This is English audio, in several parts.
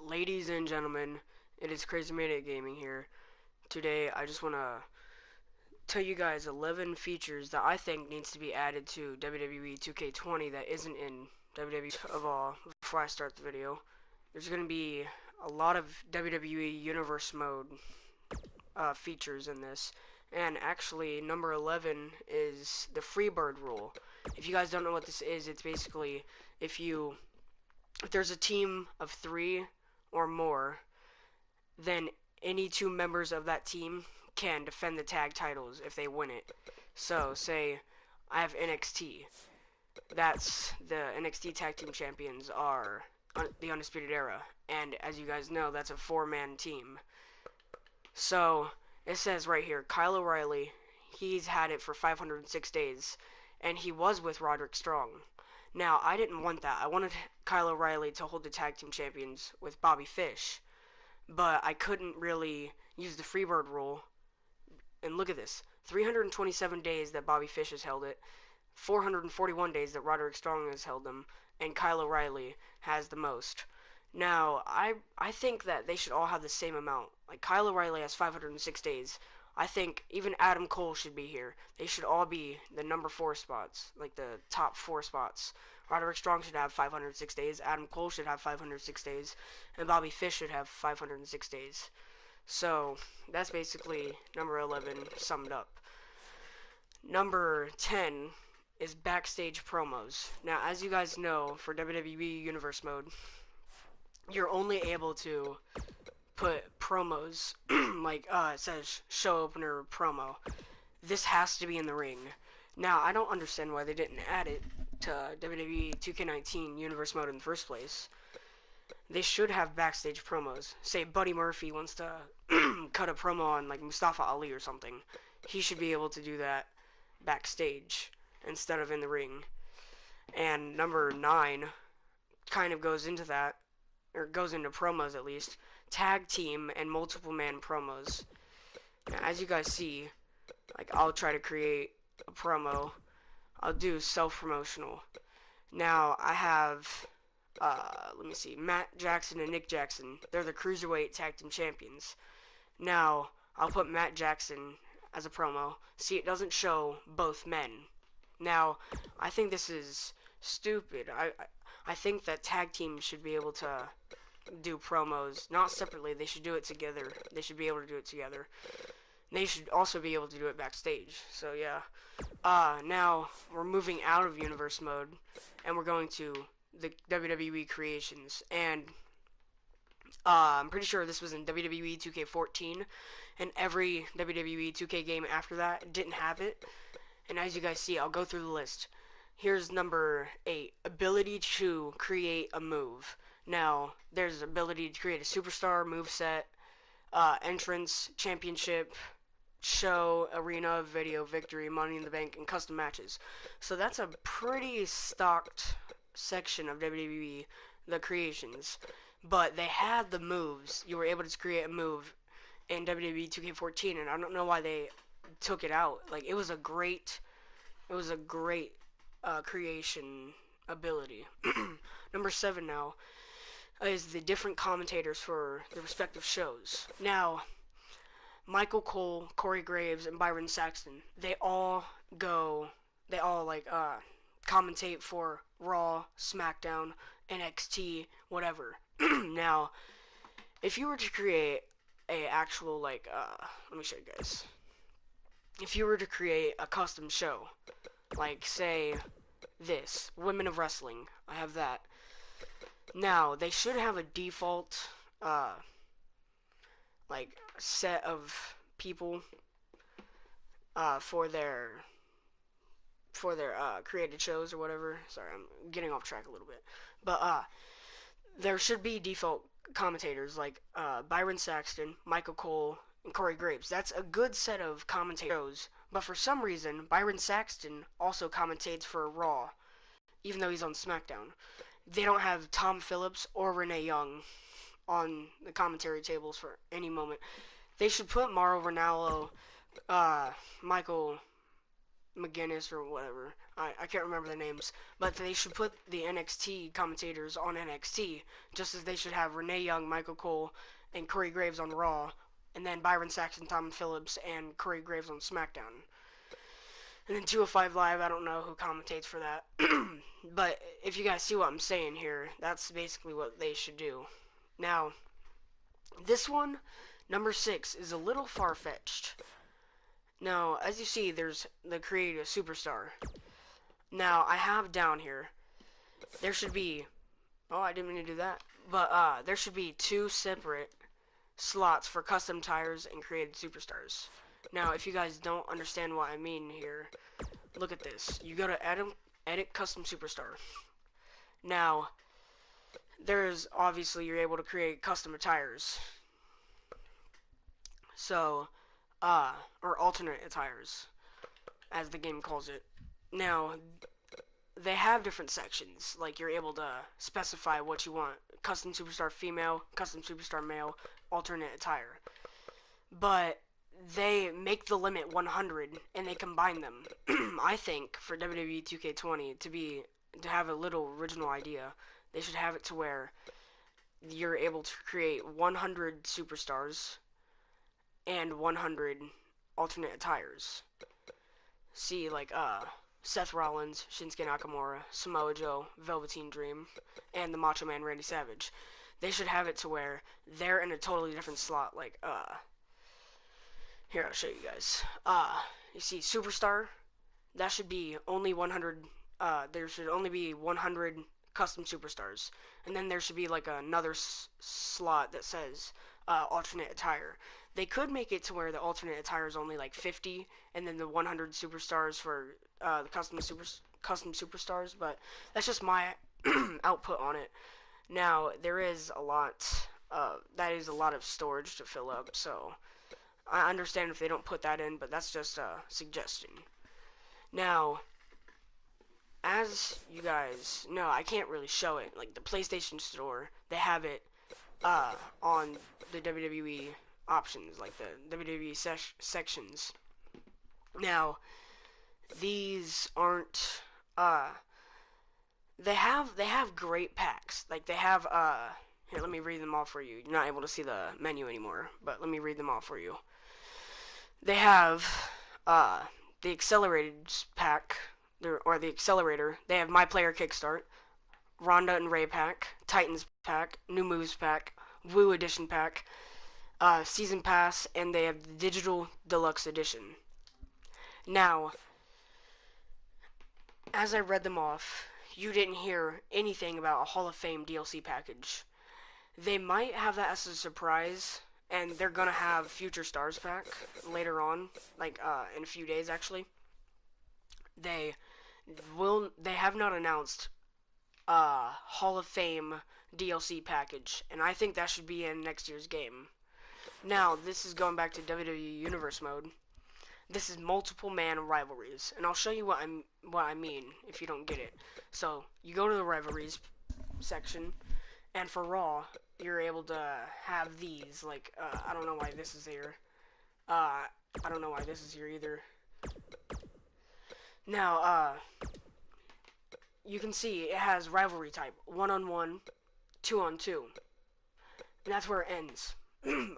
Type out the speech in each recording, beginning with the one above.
Ladies and gentlemen, it is Crazy Maniac Gaming here. Today, I just want to tell you guys 11 features that I think needs to be added to WWE 2k20 that isn't in WWE of all. Before I start the video, there's going to be a lot of WWE Universe Mode features in this. And actually, number 11 is the Freebird rule. If you guys don't know what this is, it's basically if there's a team of 3 or more, then any 2 members of that team can defend the tag titles if they win it. So, say I have NXT. That's the NXT Tag Team Champions are the Undisputed Era. And as you guys know, that's a 4-man team. So, it says right here, Kyle O'Reilly, he's had it for 506 days. And he was with Roderick Strong. Now, I didn't want that. I wanted Kyle O'Reilly to hold the Tag Team Champions with Bobby Fish. But I couldn't really use the Freebird rule. And look at this. 327 days that Bobby Fish has held it. 441 days that Roderick Strong has held them. And Kyle O'Reilly has the most. Now, I think that they should all have the same amount. Like, Kyle O'Reilly has 506 days. I think even Adam Cole should be here. They should all be the number 4 spots, like the top 4 spots. Roderick Strong should have 506 days, Adam Cole should have 506 days, and Bobby Fish should have 506 days. So, that's basically number 11 summed up. Number 10 is backstage promos. Now, as you guys know, for WWE Universe Mode, you're only able to put promos like it says show opener promo. This has to be in the ring. Now, I don't understand why they didn't add it to WWE 2k19 Universe Mode in the first place. They should have backstage promos. Say Buddy Murphy wants to cut a promo on like Mustafa Ali or something. He should be able to do that backstage instead of in the ring. And number 9 kind of goes into that, or goes into promos at least. Tag team and multiple man promos. Now, as you guys see, like I'll try to create a promo. I'll do self-promotional. Now I have let me see, Matt Jackson and Nick Jackson. They're the Cruiserweight Tag Team Champions. Now I'll put Matt Jackson as a promo. See, it doesn't show both men. Now I think this is stupid. I think that tag teams should be able to do promos, not separately. They should do it together. They should be able to do it together. They should also be able to do it backstage. So yeah. Now we're moving out of Universe Mode, and we're going to the WWE Creations. And I'm pretty sure this was in WWE 2k14, and every WWE 2k game after that didn't have it. And as you guys see, I'll go through the list. Here's number 8, ability to create a move. Now, there's ability to create a superstar, moveset, entrance, championship, show, arena, video, victory, money in the bank, and custom matches. So that's a pretty stocked section of WWE, the creations. But they had the moves. You were able to create a move in WWE 2K14, and I don't know why they took it out. Like, it was a great creation ability. Number 7 now is the different commentators for the respective shows. Now, Michael Cole, Corey Graves, and Byron Saxton, they all commentate for Raw, SmackDown, NXT, whatever. Now, if you were to create a actual, let me show you guys. If you were to create a custom show, like, say, this, Women of Wrestling, I have that. Now, they should have a default, set of people, for their created shows or whatever. Sorry, I'm getting off track a little bit. But, there should be default commentators like, Byron Saxton, Michael Cole, and Corey Graves. That's a good set of commentators. But for some reason, Byron Saxton also commentates for Raw, even though he's on SmackDown. They don't have Tom Phillips or Renee Young on the commentary tables for any moment. They should put Mauro Ranallo, Michael McGuinness or whatever. I can't remember the names, but they should put the NXT commentators on NXT, just as they should have Renee Young, Michael Cole, and Corey Graves on Raw, and then Byron Saxton, Tom Phillips, and Corey Graves on SmackDown. And then 205 Live, I don't know who commentates for that. But if you guys see what I'm saying here, that's basically what they should do. Now, this one, number 6, is a little far-fetched. Now, as you see, there's the create a superstar. Now, I have down here, there should be, oh, I didn't mean to do that, but there should be 2 separate slots for custom tires and created superstars. Now, if you guys don't understand what I mean here, look at this. You go to edit custom superstar. Now, there's obviously you're able to create custom tires. So, or alternate attires, as the game calls it. Now, they have different sections, like you're able to specify what you want. Custom superstar female, custom superstar male, alternate attire. But they make the limit 100 and they combine them. I think for WWE 2k20 to have a little original idea, they should have it to where you're able to create 100 superstars and 100 alternate attires. See, like, Seth Rollins, Shinsuke Nakamura, Samoa Joe, Velveteen Dream, and the Macho Man Randy Savage. They should have it to where they're in a totally different slot, like, here, I'll show you guys. You see, Superstar, that should be only 100, there should only be 100 custom superstars. And then there should be, like, another slot that says, alternate attire. They could make it to where the alternate attire is only, like, 50, and then the 100 superstars for, the custom superstars, but that's just my output on it. Now, there is a lot, that is a lot of storage to fill up, so I understand if they don't put that in, but that's just a suggestion. Now, as you guys know, I can't really show it. Like, the PlayStation Store, they have it on the WWE options, like the WWE sections. Now, these aren't, they have great packs. Like, they have, here, let me read them all for you. You're not able to see the menu anymore, but let me read them all for you. They have the Accelerated pack, or the Accelerator. They have My Player Kickstart, Ronda and Ray pack, Titans pack, New Moves pack, Woo Edition pack, Season Pass, and they have the Digital Deluxe Edition. Now, as I read them off, you didn't hear anything about a Hall of Fame DLC package. They might have that as a surprise, and they're gonna have Future Stars pack later on, like in a few days actually. They have not announced Hall of Fame DLC package, and I think that should be in next year's game. Now, this is going back to WWE Universe mode. This is multiple man rivalries, and I'll show you what I mean if you don't get it. So, you go to the rivalries section, and for Raw, you're able to have these, like, I don't know why this is here. I don't know why this is here either. Now, you can see it has rivalry type, 1-on-1, 2-on-2, and that's where it ends.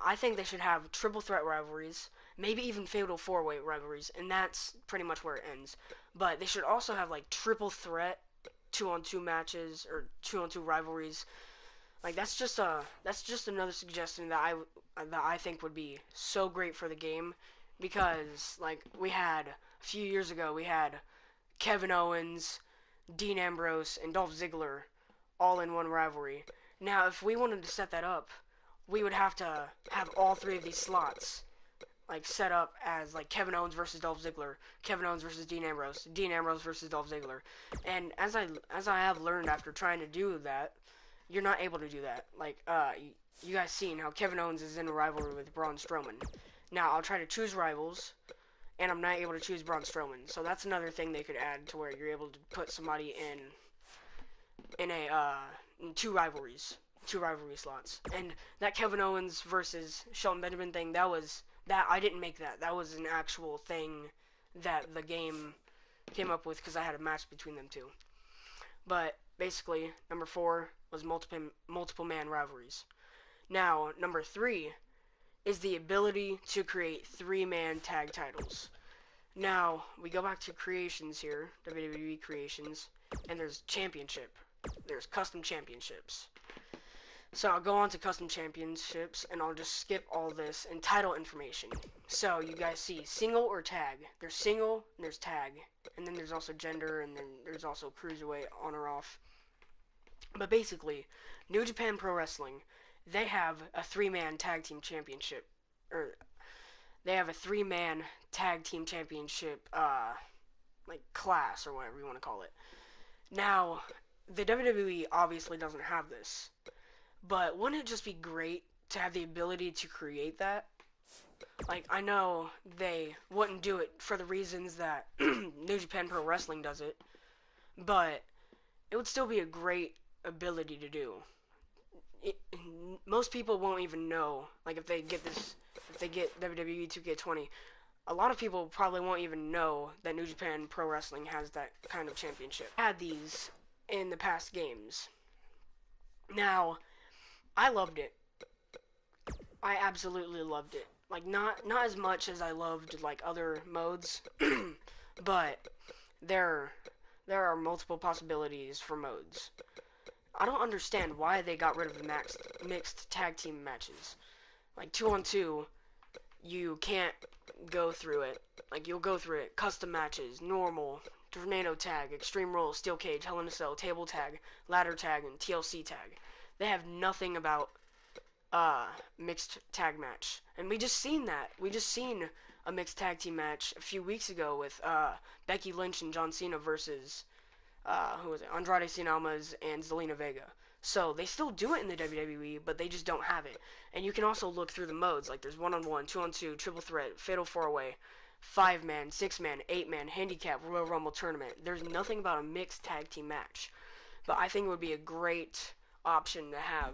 I think they should have triple threat rivalries, maybe even fatal 4-way rivalries, and that's pretty much where it ends. But they should also have, like, triple threat 2-on-2 matches, or 2-on-2 rivalries. Like, that's just another suggestion that I think would be so great for the game, because, like, a few years ago, we had Kevin Owens, Dean Ambrose, and Dolph Ziggler all in one rivalry. Now, if we wanted to set that up, we would have to have all 3 of these slots, like, set up as, like, Kevin Owens versus Dolph Ziggler, Kevin Owens versus Dean Ambrose versus Dolph Ziggler. And as I have learned after trying to do that, you're not able to do that. Like, you guys seen how Kevin Owens is in a rivalry with Braun Strowman. Now, I'll try to choose rivals, and I'm not able to choose Braun Strowman. So that's another thing they could add to where you're able to put somebody in 2 rivalry slots. And that Kevin Owens versus Shelton Benjamin thing, that I didn't make that. That was an actual thing that the game came up with because I had a match between them two. But basically, number 4 was multiple man rivalries. Now, number 3 is the ability to create 3-man tag titles. Now, we go back to creations here, WWE creations, and there's championship. There's custom championships. So I'll go on to custom championships, and I'll just skip all this and title information. So you guys see single or tag. There's single, and there's tag, and then there's also gender, and then there's also cruiserweight on or off. But basically, New Japan Pro Wrestling, they have a 3-man tag team championship, or they have a 3-man tag team championship, like class or whatever you want to call it. Now, the WWE obviously doesn't have this, but wouldn't it just be great to have the ability to create that? Like, I know they wouldn't do it for the reasons that New Japan Pro Wrestling does it, but it would still be a great ability to do. Most people won't even know, like, if they get WWE 2k20, a lot of people probably won't even know that New Japan Pro Wrestling has that kind of championship. I had these in the past games. Now, I loved it. I absolutely loved it. Like, not as much as I loved, like, other modes, but there are multiple possibilities for modes. I don't understand why they got rid of the mixed tag team matches. Like, 2-on-2, you can't go through it. Like, you'll go through it. Custom matches, normal, tornado tag, extreme rules, steel cage, hell in a cell, table tag, ladder tag, and TLC tag. They have nothing about mixed tag match. And we just seen that. We just seen a mixed tag team match a few weeks ago with Becky Lynch and John Cena versus who was it? Andrade Cien Almas and Zelina Vega. So they still do it in the WWE, but they just don't have it. And you can also look through the modes. Like, there's 1-on-1, 2-on-2, triple threat, fatal 4-way, 5-man, 6-man, 8-man, handicap, Royal Rumble tournament. There's nothing about a mixed tag team match. But I think it would be a great option to have.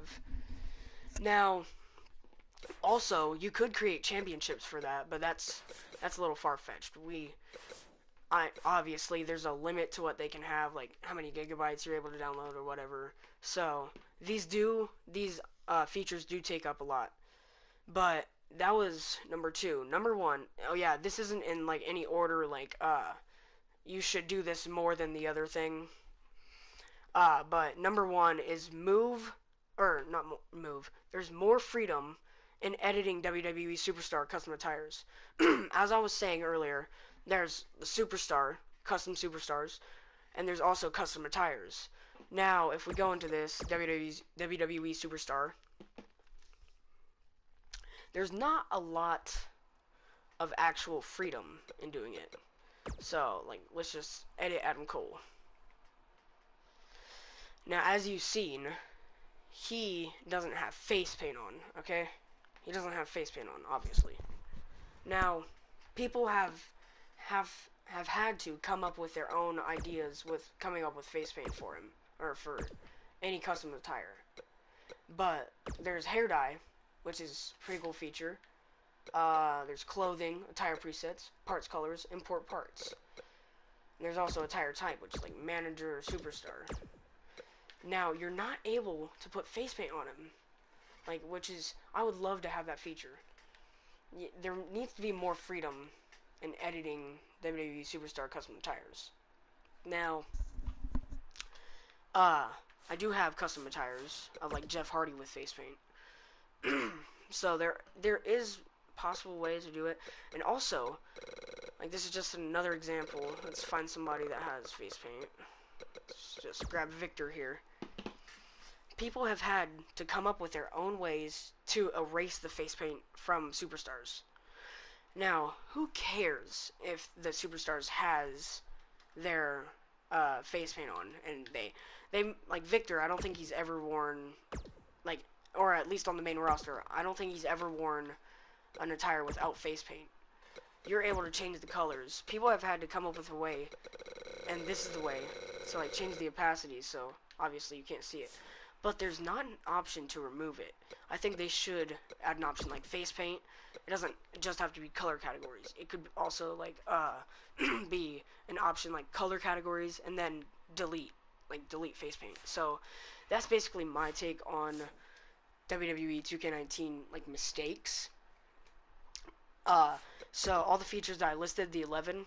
Now, also, you could create championships for that, but that's a little far-fetched. Obviously, there's a limit to what they can have, like how many gigabytes you're able to download or whatever. So these features do take up a lot. But that was number 2. Number 1, oh yeah, this isn't in like any order. Like you should do this more than the other thing. But number 1 is not move. There's more freedom in editing WWE Superstar custom attires. As I was saying earlier, there's the Superstar, custom Superstars, and there's also custom attires. Now, if we go into this WWE Superstar, there's not a lot of actual freedom in doing it. So, like, let's just edit Adam Cole. Now, as you've seen, he doesn't have face paint on, okay? He doesn't have face paint on, obviously. Now, people have had to come up with their own ideas with coming up with face paint for him, or for any custom attire. But there's hair dye, which is a pretty cool feature. There's clothing, attire presets, parts colors, import parts. And there's also attire type, which is like manager or superstar. Now, you're not able to put face paint on him, like, which is, I would love to have that feature. There needs to be more freedom in editing WWE Superstar custom attires. Now, I do have custom attires of like Jeff Hardy with face paint. So there is possible ways to do it. And also, like, this is just another example. Let's find somebody that has face paint. Let's just grab Victor here. People have had to come up with their own ways to erase the face paint from Superstars. Now, who cares if the Superstars has their face paint on? And they like Victor, I don't think he's ever worn, like, or at least on the main roster, I don't think he's ever worn an attire without face paint. You're able to change the colors. People have had to come up with a way, and this is the way, to like change the opacity, so obviously you can't see it. but there's not an option to remove it. I think they should add an option like face paint. It doesn't just have to be color categories. It could also like be an option like color categories and then delete, like delete face paint. So that's basically my take on WWE 2k19 like mistakes. Uh, so all the features that I listed, the 11,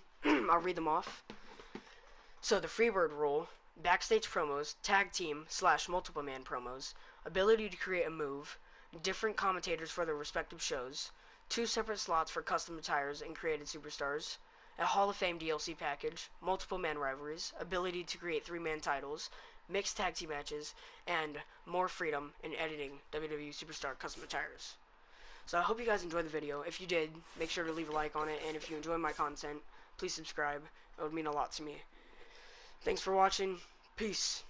I'll read them off. So the Freebird rule, backstage promos, tag team / multiple man promos, ability to create a move, different commentators for their respective shows, 2 separate slots for custom attires and created superstars, a Hall of Fame DLC package, multiple man rivalries, ability to create 3-man titles, mixed tag team matches, and more freedom in editing WWE Superstar custom attires. So I hope you guys enjoyed the video. If you did, make sure to leave a like on it, and if you enjoy my content, please subscribe. It would mean a lot to me. Thanks for watching. Peace.